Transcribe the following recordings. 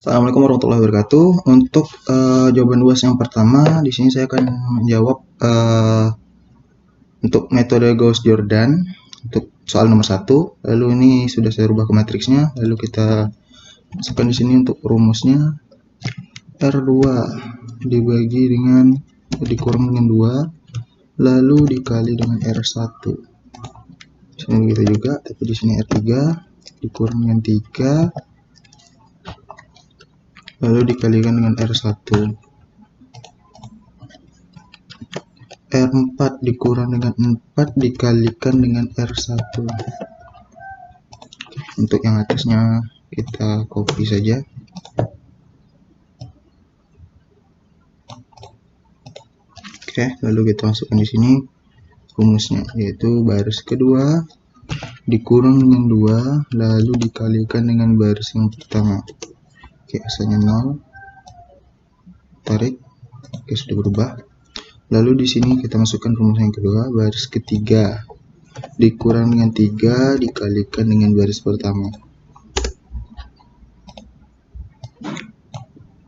Assalamualaikum warahmatullahi wabarakatuh. Untuk jawaban UAS yang pertama, di sini saya akan menjawab untuk metode Gauss-Jordan untuk soal nomor 1. Lalu ini sudah saya rubah ke matriksnya. Lalu kita masukkan di sini untuk rumusnya R2 dibagi dengan dikurang dengan 2 lalu dikali dengan R1. Di sini begitu juga, tapi di sini R3 dikurang dengan 3 lalu dikalikan dengan R1. R4 dikurang dengan 4 dikalikan dengan R1. Untuk yang atasnya kita copy saja. Oke, lalu kita masukkan di sini rumusnya, yaitu baris kedua dikurang dengan 2 lalu dikalikan dengan baris yang pertama. Oke, asalnya 0. Tarik. Oke, sudah berubah. Lalu di sini kita masukkan rumus yang kedua, baris ketiga dikurang dengan 3 dikalikan dengan baris pertama.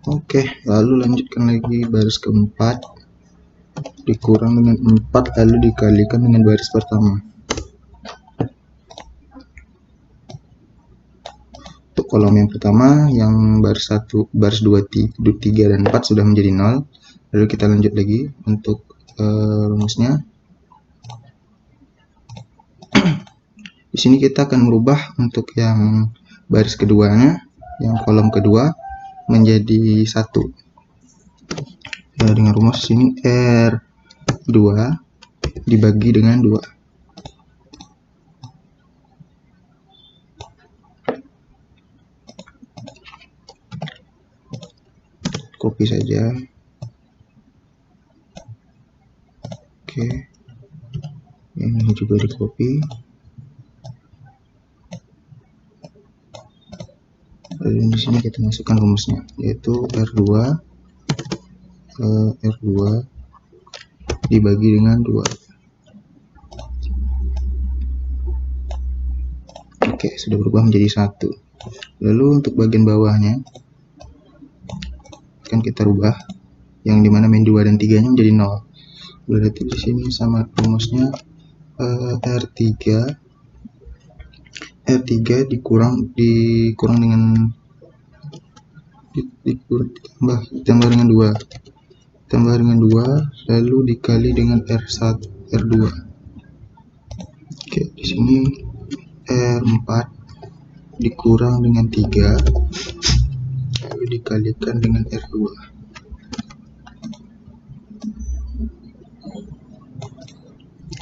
Oke, lalu lanjutkan lagi baris keempat dikurang dengan 4 lalu dikalikan dengan baris pertama. Untuk kolom yang pertama, yang baris 1, baris 2, 3 dan 4 sudah menjadi 0. Lalu kita lanjut lagi untuk rumusnya. Di sini kita akan merubah untuk yang baris keduanya, yang kolom kedua menjadi 1. Dengan rumus ini R2 dibagi dengan 2. Copy saja. Oke. Ini juga di copy. Lalu di sini kita masukkan rumusnya, yaitu R2 dibagi dengan 2. Oke, sudah berubah menjadi 1. Lalu untuk bagian bawahnya akan kita rubah, yang dimana min 2 dan 3 nya menjadi 0. Berarti di sini sama rumusnya R3 dikurang dengan ditambah dengan 2 lalu dikali dengan R2. Oke, di sini R4 dikurang dengan 3 lalu dikalikan dengan R2.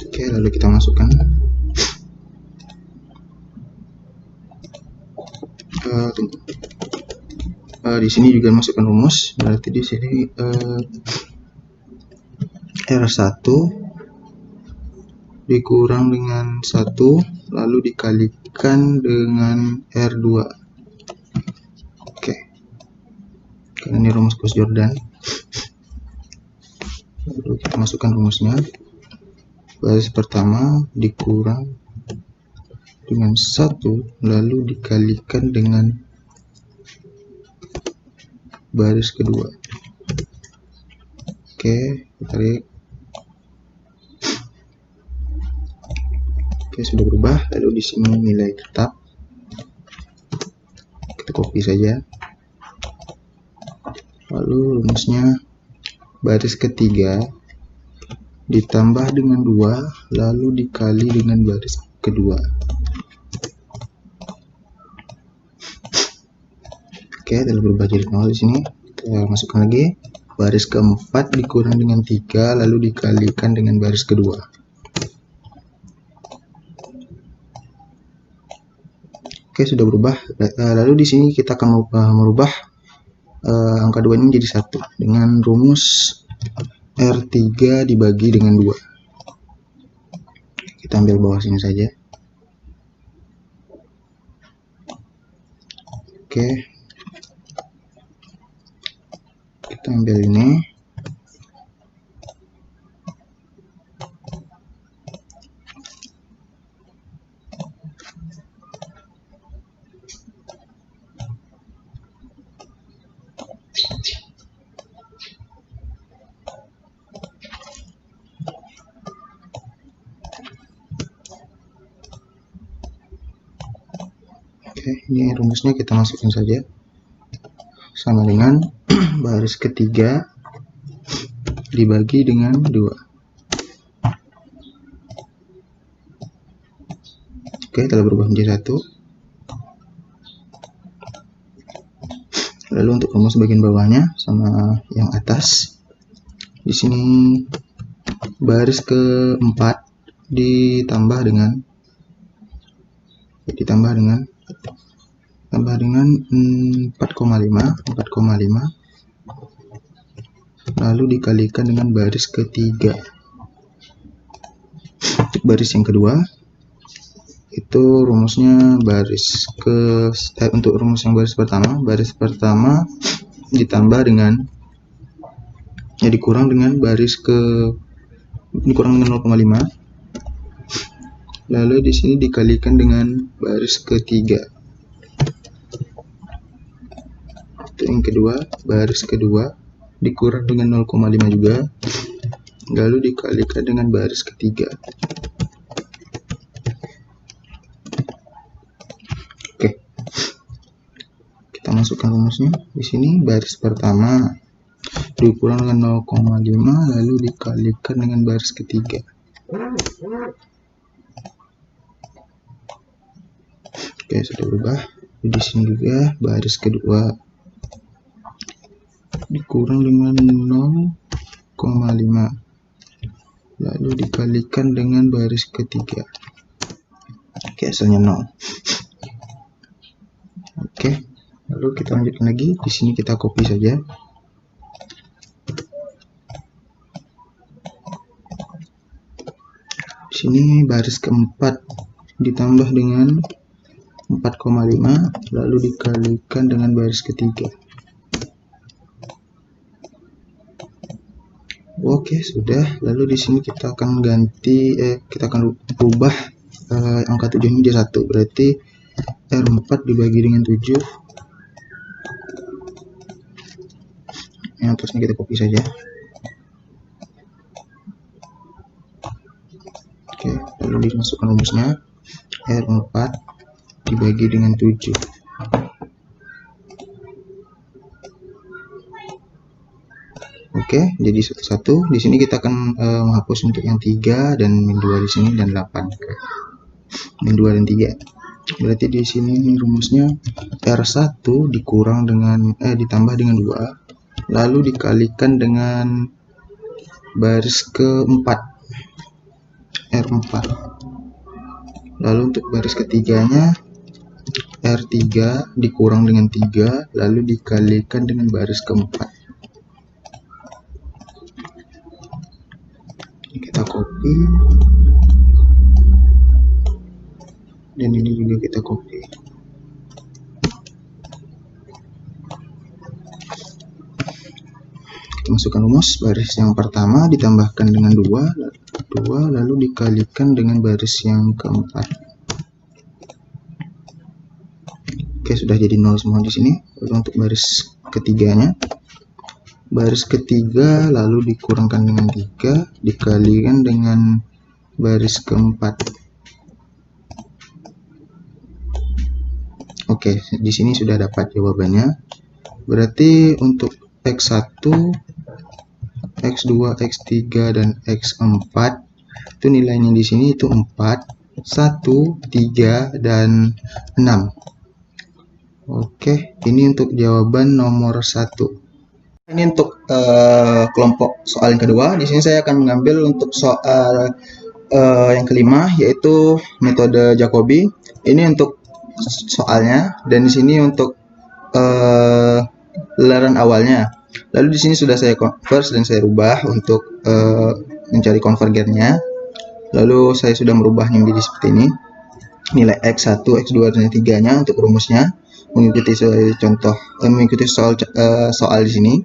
Oke, lalu kita masukkan di sini juga masukkan rumus, berarti di sini R1 dikurang dengan 1 lalu dikalikan dengan R2. Oke, karena ini rumus Gauss-Jordan. Lalu kita masukkan rumusnya, baris pertama dikurang dengan 1 lalu dikalikan dengan baris kedua. Oke, tarik. Oke, sudah berubah. Lalu di sini nilai tetap kita copy saja. Lalu rumusnya baris ketiga ditambah dengan 2 lalu dikali dengan baris kedua. Oke, telah berubah jadi 0 di sini. Kita masukkan lagi baris keempat dikurang dengan 3 lalu dikalikan dengan baris kedua. Oke, sudah berubah. Lalu di sini kita akan merubah angka 2 ini menjadi 1 dengan rumus R3 dibagi dengan 2. Kita ambil bawah sini saja. Oke, kita ambil ini. Ini rumusnya kita masukkan saja, sama dengan baris ketiga dibagi dengan 2. Oke, telah berubah menjadi 1. Lalu untuk rumus bagian bawahnya sama yang atas, di sini baris keempat ditambah dengan 4,5 lalu dikalikan dengan baris ketiga. Untuk baris yang kedua itu rumusnya untuk rumus yang baris pertama ditambah dengan dikurang dengan 0,5, lalu di sini dikalikan dengan baris ketiga. Untuk yang kedua, baris kedua dikurang dengan 0,5 juga, lalu dikalikan dengan baris ketiga. Oke, kita masukkan rumusnya. Di sini baris pertama dikurang dengan 0,5 lalu dikalikan dengan baris ketiga. Oke, sudah berubah. Di sini juga baris kedua dikurang dengan 0,5 lalu dikalikan dengan baris ketiga. Oke, hasilnya 0. Oke, lalu kita lanjutkan lagi. Di sini kita copy saja. Di sini baris keempat ditambah dengan 4,5 lalu dikalikan dengan baris ketiga. Oke, sudah. Lalu di sini kita akan rubah angka 7 ini jadi 1. Berarti R4 dibagi dengan 7. Yang atasnya kita copy saja. Oke, lalu dimasukkan rumusnya. R4 dibagi dengan 7. Oke, jadi 1. Di sini kita akan menghapus untuk yang 3 dan min 2 di sini dan 8. Min 2 dan 3. Berarti di sini rumusnya R1 ditambah dengan 2 lalu dikalikan dengan baris keempat R4. Lalu untuk baris ketiganya R3 dikurang dengan 3 lalu dikalikan dengan baris keempat. Kita copy dan ini juga kita copy. Kita masukkan rumus. Baris yang pertama ditambahkan dengan 2 lalu dikalikan dengan baris yang keempat. Oke, sudah jadi 0 semua di sini. Lalu untuk baris ketiganya, baris ketiga lalu dikurangkan dengan 3 dikalikan dengan baris keempat. Oke, di sini sudah dapat jawabannya. Berarti untuk X1, X2, X3 dan X4 itu nilainya di sini itu 4, 1, 3 dan 6. Oke, ini untuk jawaban nomor 1. Ini untuk kelompok soal yang kedua. Di sini saya akan mengambil untuk soal yang kelima, yaitu metode Jacobi. Ini untuk soalnya, dan di sini untuk ularan awalnya. Lalu di sini sudah saya convert dan saya rubah untuk mencari konvergennya. Lalu saya sudah merubahnya menjadi seperti ini. Nilai X1, X2 dan X3-nya untuk rumusnya mengikuti soal di sini.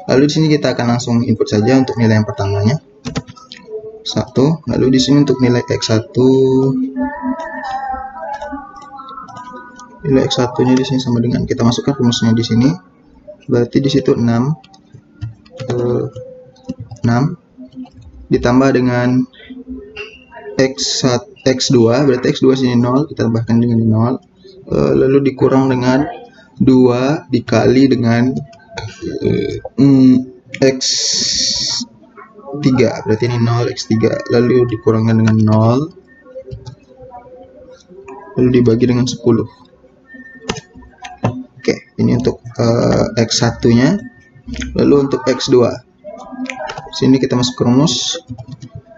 Lalu di sini kita akan langsung input saja untuk nilai yang pertamanya 1. Lalu di sini untuk nilai X1, nilai X1-nya di sini sama dengan kita masukkan rumusnya di sini. Berarti di situ 6 ditambah dengan X2, berarti X2 sini 0, kita tambahkan dengan 0, lalu dikurang dengan 2 dikali dengan X3, berarti ini 0 X3, lalu dikurangkan dengan 0, lalu dibagi dengan 10. Oke, ini untuk X1 nya. Lalu untuk X2, sini kita masuk ke rumus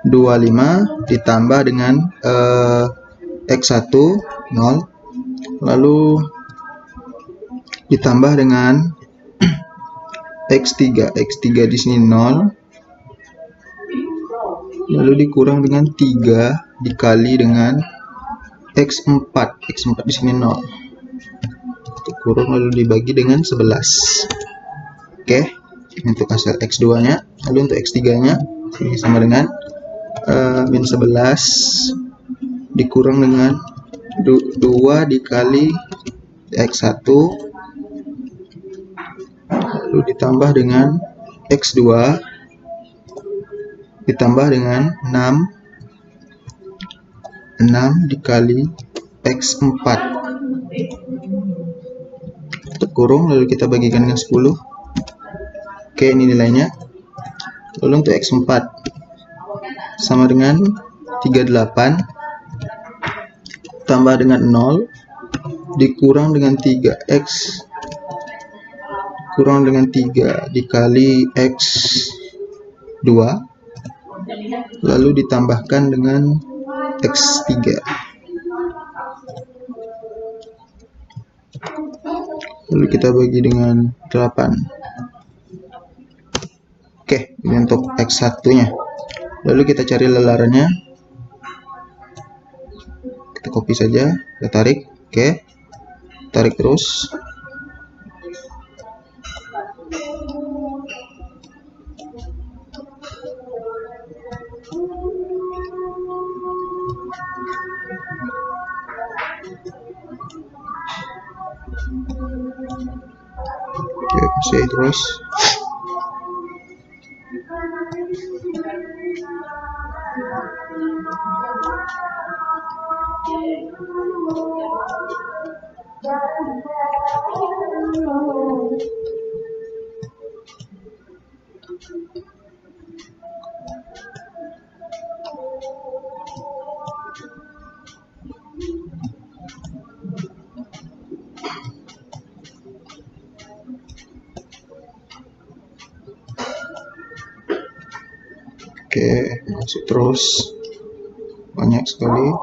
25 ditambah dengan X1 0, lalu ditambah dengan X3 di sini 0, lalu dikurang dengan 3 dikali dengan X4 di sini 0, dikurang lalu dibagi dengan 11. Oke, untuk hasil X2 nya. Lalu untuk X3 nya ini sama dengan min 11 dikurang dengan 2 dikali X1, lalu ditambah dengan X2 ditambah dengan 6 dikali X4, terkurung lalu kita bagikan dengan 10. Oke, ini nilainya. Lalu untuk X4 sama dengan 38 tambah dengan 0 dikurang dengan 3X kurang dengan 3 dikali X2, lalu ditambahkan dengan X3, lalu kita bagi dengan 8. Oke, ini untuk X1 nya. Lalu kita cari lelarannya, kita copy saja, kita tarik. Oke, tarik terus. Oke, masih terus. Oke, masuk terus, banyak sekali.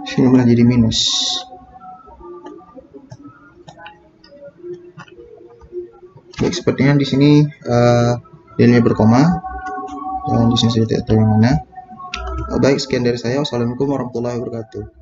Sini malah jadi minus. Baik, sepertinya di sini nilainya berkoma dan di sini saya tidak tahu yang mana. Baik, sekian dari saya. Wassalamualaikum warahmatullahi wabarakatuh.